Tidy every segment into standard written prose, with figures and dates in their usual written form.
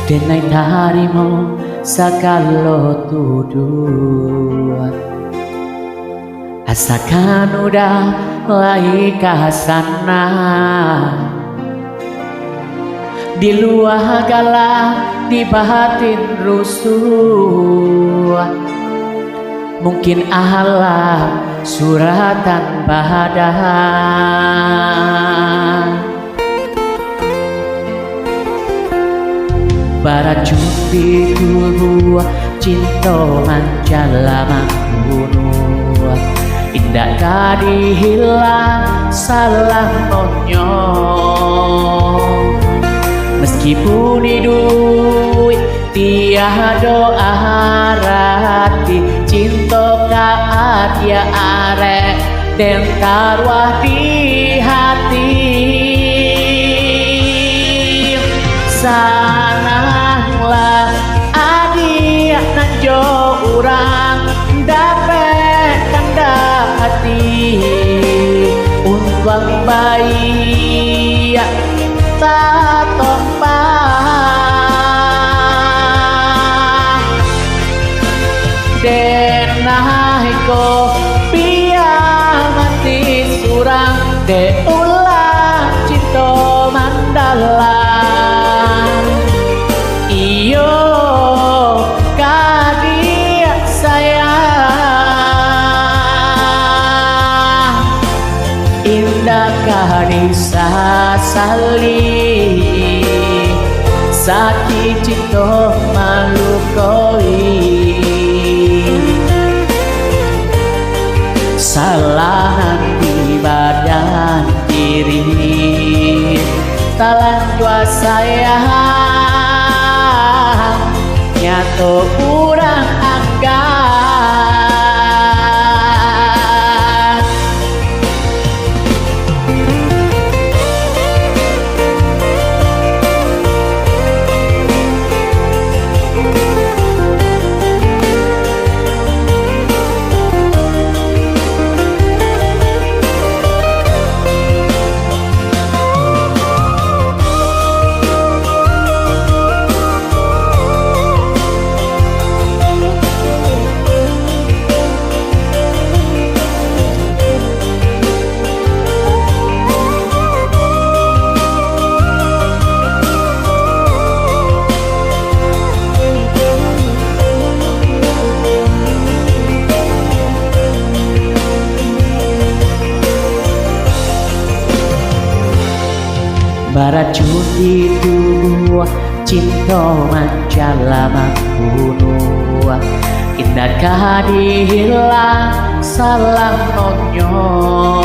Denai tarimo sakalo tuduh asakan udah lagi sana di luar galak di batin rusuh mungkin Allah suratan badan baracun di tubuh cinta manjalama bunuh indah kadi hilang salah nonyong meskipun hidup tiada arati cinta ka dia arek dan taruh di hati sananglah adik nanjo urang dapet kanda hati untuang bayi tak tompang denai ko biar mati surang de ulang cinta mandalan iyo kadia sayang indah kadisa sali sakit cinta malu koi salah di badan diri talan dua sayang nyato kurang angkat baracun di tubuh cinta manjalama bunuh indah kadi hilang salah nonyong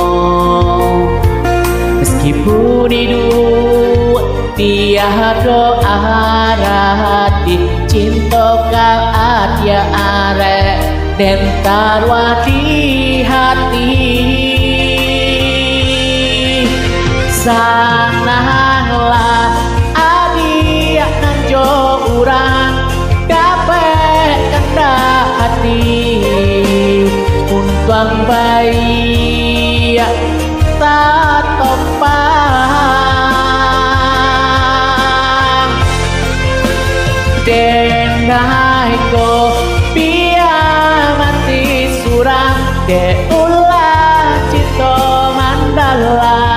meskipun hidup tiada arati cinta ka dia arek dan taruh di hati sananglah adik nanjo urang dapet kanda hati untuang bayi tak tompang denai ko biar mati surang de ulah cinta mandalan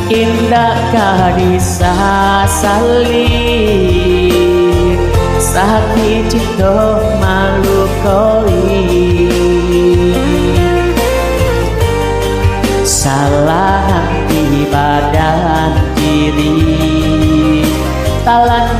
indah kadisa sali sakit cinta malu koi salah di badan diri talan